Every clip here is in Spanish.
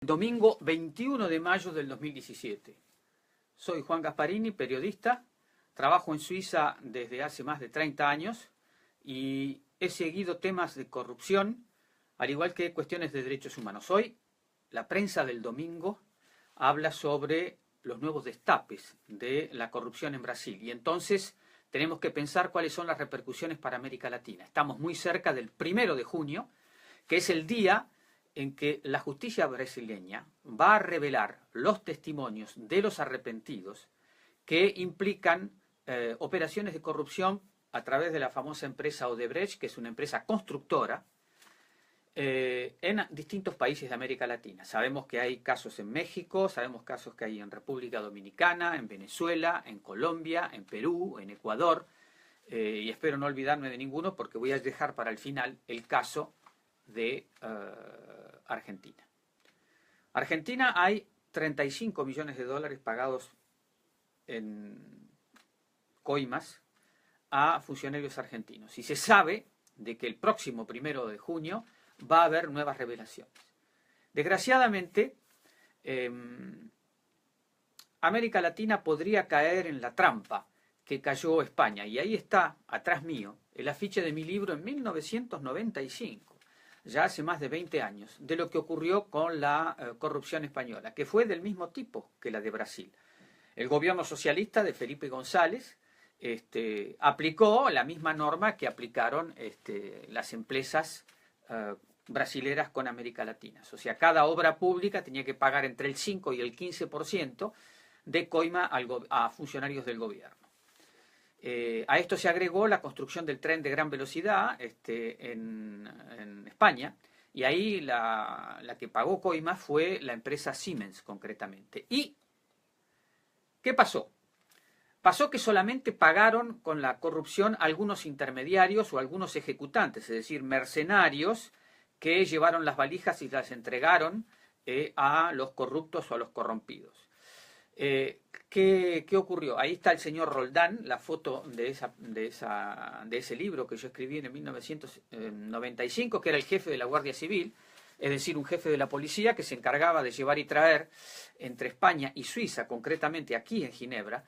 Domingo 21 de mayo del 2017. Soy Juan Gasparini, periodista, trabajo en Suiza desde hace más de 30 años y he seguido temas de corrupción, al igual que cuestiones de derechos humanos. Hoy, la prensa del domingo habla sobre los nuevos destapes de la corrupción en Brasil y entonces tenemos que pensar cuáles son las repercusiones para América Latina. Estamos muy cerca del 1 de junio, que es el día en que la justicia brasileña va a revelar los testimonios de los arrepentidos que implican operaciones de corrupción a través de la famosa empresa Odebrecht, que es una empresa constructora, en distintos países de América Latina. Sabemos que hay casos en México, sabemos casos que hay en República Dominicana, en Venezuela, en Colombia, en Perú, en Ecuador, y espero no olvidarme de ninguno porque voy a dejar para el final el caso de Argentina. Argentina hay 35 millones de dólares pagados en coimas a funcionarios argentinos y se sabe de que el próximo 1 de junio va a haber nuevas revelaciones. Desgraciadamente, América Latina podría caer en la trampa que cayó España, y ahí está, atrás mío, el afiche de mi libro en 1995, ya hace más de 20 años, de lo que ocurrió con la corrupción española, que fue del mismo tipo que la de Brasil. El gobierno socialista de Felipe González aplicó la misma norma que aplicaron las empresas brasileras con América Latina. O sea, cada obra pública tenía que pagar entre el 5 y el 15% de coima a funcionarios del gobierno. A esto se agregó la construcción del tren de gran velocidad en España, y ahí la que pagó coima fue la empresa Siemens, concretamente. ¿Y qué pasó? Pasó que solamente pagaron con la corrupción algunos intermediarios o algunos ejecutantes, es decir, mercenarios que llevaron las valijas y las entregaron a los corruptos o a los corrompidos. ¿Qué ocurrió? Ahí está el señor Roldán, la foto de ese libro que yo escribí en 1995, que era el jefe de la Guardia Civil, es decir, un jefe de la policía que se encargaba de llevar y traer entre España y Suiza, concretamente aquí en Ginebra,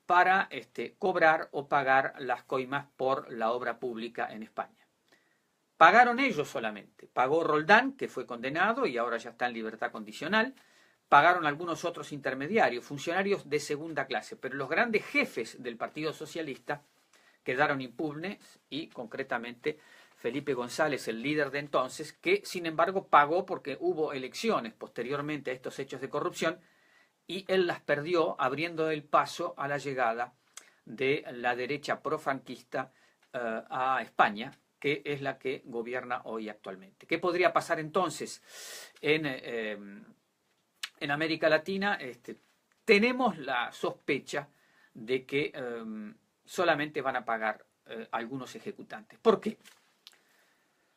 para cobrar o pagar las coimas por la obra pública en España. Pagaron ellos solamente. Pagó Roldán, que fue condenado y ahora ya está en libertad condicional. Pagaron algunos otros intermediarios, funcionarios de segunda clase, pero los grandes jefes del Partido Socialista quedaron impugnes y concretamente Felipe González, el líder de entonces, que sin embargo pagó porque hubo elecciones posteriormente a estos hechos de corrupción y él las perdió abriendo el paso a la llegada de la derecha profranquista a España, que es la que gobierna hoy actualmente. ¿Qué podría pasar entonces en América Latina? Tenemos la sospecha de que solamente van a pagar algunos ejecutantes. ¿Por qué?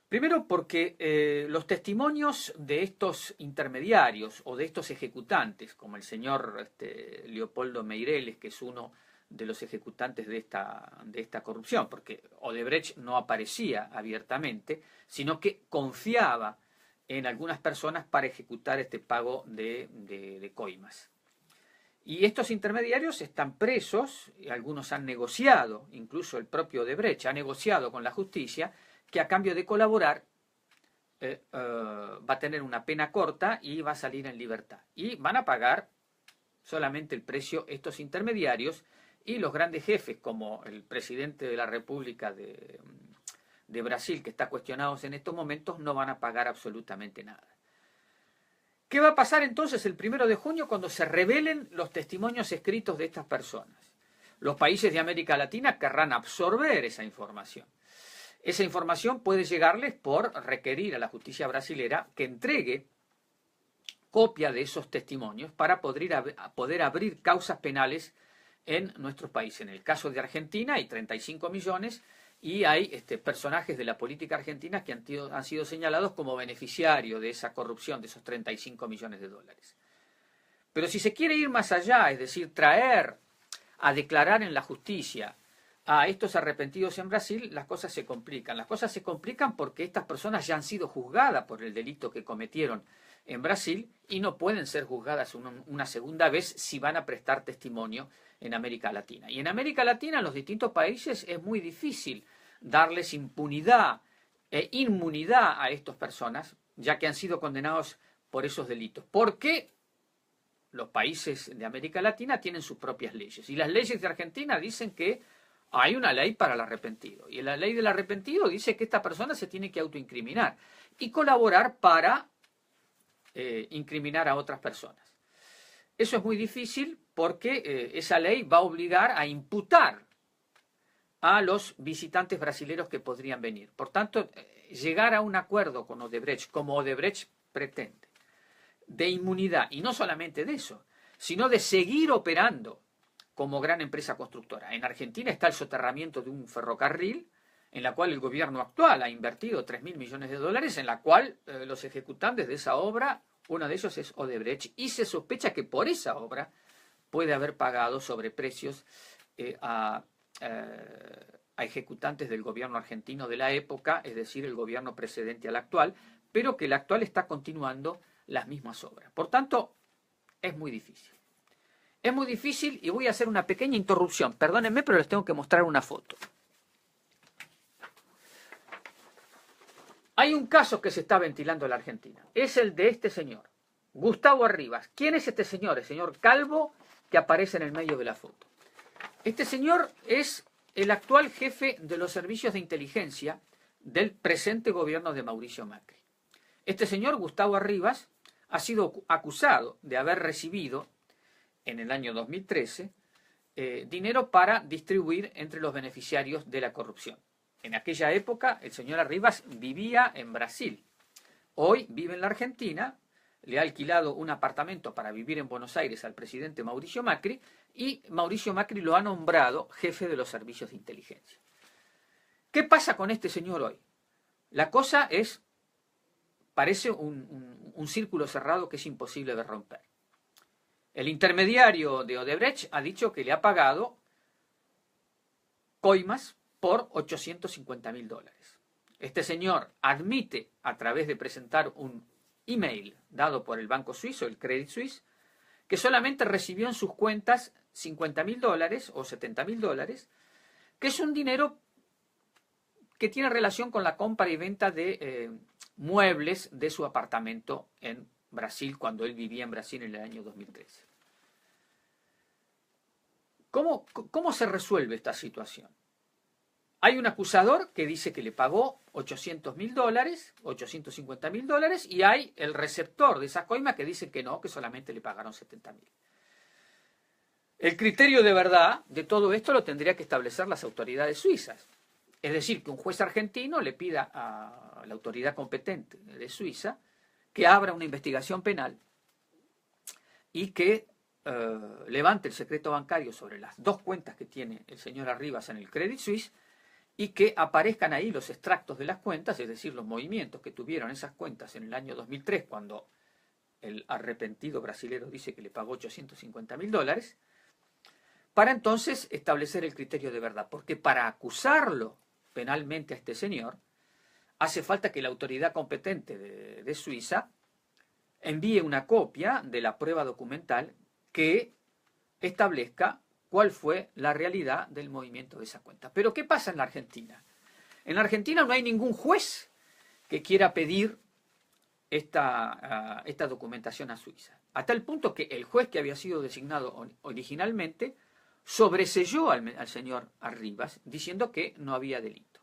Primero porque los testimonios de estos intermediarios o de estos ejecutantes, como el señor Leopoldo Meireles, que es uno de los ejecutantes de esta corrupción, porque Odebrecht no aparecía abiertamente, sino que confiaba en algunas personas para ejecutar este pago de coimas. Y estos intermediarios están presos, y algunos han negociado, incluso el propio Odebrecht ha negociado con la justicia, que a cambio de colaborar va a tener una pena corta y va a salir en libertad. Y van a pagar solamente el precio estos intermediarios, y los grandes jefes, como el presidente de la República de Brasil, que está cuestionado en estos momentos, no van a pagar absolutamente nada. ¿Qué va a pasar entonces el 1 de junio cuando se revelen los testimonios escritos de estas personas? Los países de América Latina querrán absorber esa información. Esa información puede llegarles por requerir a la justicia brasilera que entregue copia de esos testimonios para poder abrir causas penales en nuestros países. En el caso de Argentina hay 35 millones y hay personajes de la política argentina que han sido señalados como beneficiarios de esa corrupción, de esos 35 millones de dólares. Pero si se quiere ir más allá, es decir, traer a declarar en la justicia a estos arrepentidos en Brasil, las cosas se complican. Las cosas se complican porque estas personas ya han sido juzgadas por el delito que cometieron en Brasil y no pueden ser juzgadas una segunda vez si van a prestar testimonio en América Latina. Y en América Latina, en los distintos países, es muy difícil darles impunidad e inmunidad a estas personas, ya que han sido condenados por esos delitos. ¿Por qué? Los países de América Latina tienen sus propias leyes. Y las leyes de Argentina dicen que hay una ley para el arrepentido. Y la ley del arrepentido dice que esta persona se tiene que autoincriminar y colaborar para incriminar a otras personas. Eso es muy difícil porque esa ley va a obligar a imputar a los visitantes brasileños que podrían venir. Por tanto, llegar a un acuerdo con Odebrecht, como Odebrecht pretende, de inmunidad, y no solamente de eso, sino de seguir operando como gran empresa constructora. En Argentina está el soterramiento de un ferrocarril, en la cual el gobierno actual ha invertido 3.000 millones de dólares, en la cual los ejecutantes de esa obra, uno de ellos es Odebrecht, y se sospecha que por esa obra puede haber pagado sobreprecios a ejecutantes del gobierno argentino de la época, es decir, el gobierno precedente al actual, pero que el actual está continuando las mismas obras. Por tanto, es muy difícil. Es muy difícil y voy a hacer una pequeña interrupción. Perdónenme, pero les tengo que mostrar una foto. Hay un caso que se está ventilando en la Argentina. Es el de este señor, Gustavo Arribas. ¿Quién es este señor? El señor calvo que aparece en el medio de la foto. Este señor es el actual jefe de los servicios de inteligencia del presente gobierno de Mauricio Macri. Este señor, Gustavo Arribas, ha sido acusado de haber recibido, en el año 2013, dinero para distribuir entre los beneficiarios de la corrupción. En aquella época, el señor Arribas vivía en Brasil. Hoy vive en la Argentina, le ha alquilado un apartamento para vivir en Buenos Aires al presidente Mauricio Macri, y Mauricio Macri lo ha nombrado jefe de los servicios de inteligencia. ¿Qué pasa con este señor hoy? La cosa parece un círculo cerrado que es imposible de romper. El intermediario de Odebrecht ha dicho que le ha pagado coimas por $850.000. Este señor admite, a través de presentar un email dado por el banco suizo, el Credit Suisse, que solamente recibió en sus cuentas $50.000 o $70.000, que es un dinero que tiene relación con la compra y venta de muebles de su apartamento en Brasil, cuando él vivía en Brasil en el año 2013. ¿Cómo se resuelve esta situación? Hay un acusador que dice que le pagó $800.000, $850.000, y hay el receptor de esa coima que dice que no, que solamente le pagaron $70.000. El criterio de verdad de todo esto lo tendría que establecer las autoridades suizas. Es decir, que un juez argentino le pida a la autoridad competente de Suiza que abra una investigación penal y que levante el secreto bancario sobre las dos cuentas que tiene el señor Arribas en el Credit Suisse, y que aparezcan ahí los extractos de las cuentas, es decir, los movimientos que tuvieron esas cuentas en el año 2003, cuando el arrepentido brasilero dice que le pagó $850.000, para entonces establecer el criterio de verdad. Porque para acusarlo penalmente a este señor, hace falta que la autoridad competente de Suiza envíe una copia de la prueba documental que establezca cuál fue la realidad del movimiento de esa cuenta. Pero ¿qué pasa en la Argentina? En la Argentina no hay ningún juez que quiera pedir esta documentación a Suiza. A tal punto que el juez que había sido designado originalmente sobreseyó al señor Arribas diciendo que no había delito.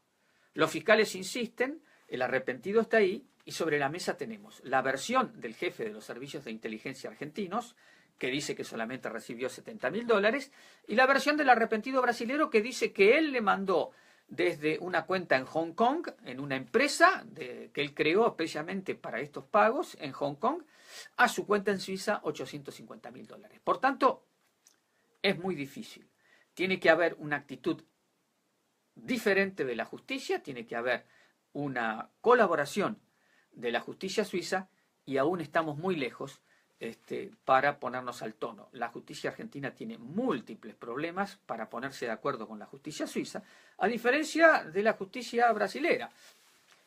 Los fiscales insisten, el arrepentido está ahí, y sobre la mesa tenemos la versión del jefe de los servicios de inteligencia argentinos, que dice que solamente recibió $70.000, y la versión del arrepentido brasilero, que dice que él le mandó desde una cuenta en Hong Kong, en una empresa que él creó especialmente para estos pagos en Hong Kong, a su cuenta en Suiza $850.000. Por tanto, es muy difícil. Tiene que haber una actitud diferente de la justicia, tiene que haber una colaboración de la justicia suiza, y aún estamos muy lejos para ponernos al tono. La justicia argentina tiene múltiples problemas para ponerse de acuerdo con la justicia suiza, a diferencia de la justicia brasilera,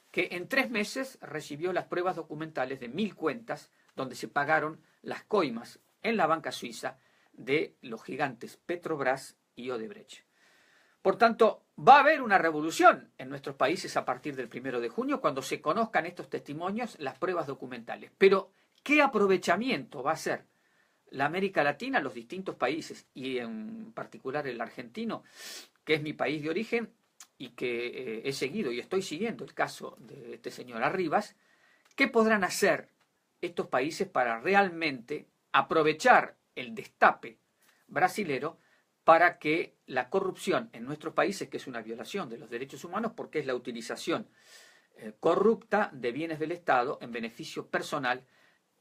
que en 3 meses recibió las pruebas documentales de 1.000 cuentas donde se pagaron las coimas en la banca suiza de los gigantes Petrobras y Odebrecht. Por tanto, va a haber una revolución en nuestros países a partir del 1 de junio cuando se conozcan estos testimonios, las pruebas documentales. Pero, ¿qué aprovechamiento va a hacer la América Latina, los distintos países, y en particular el argentino, que es mi país de origen y que he seguido y estoy siguiendo el caso de este señor Arribas? ¿Qué podrán hacer estos países para realmente aprovechar el destape brasilero para que la corrupción en nuestros países, que es una violación de los derechos humanos porque es la utilización corrupta de bienes del Estado en beneficio personal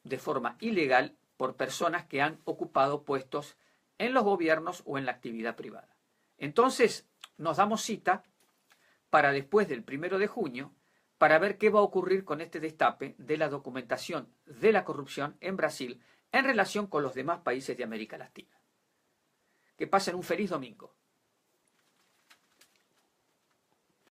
de forma ilegal por personas que han ocupado puestos en los gobiernos o en la actividad privada? Entonces, nos damos cita para después del 1 de junio para ver qué va a ocurrir con este destape de la documentación de la corrupción en Brasil en relación con los demás países de América Latina. Que pasen un feliz domingo.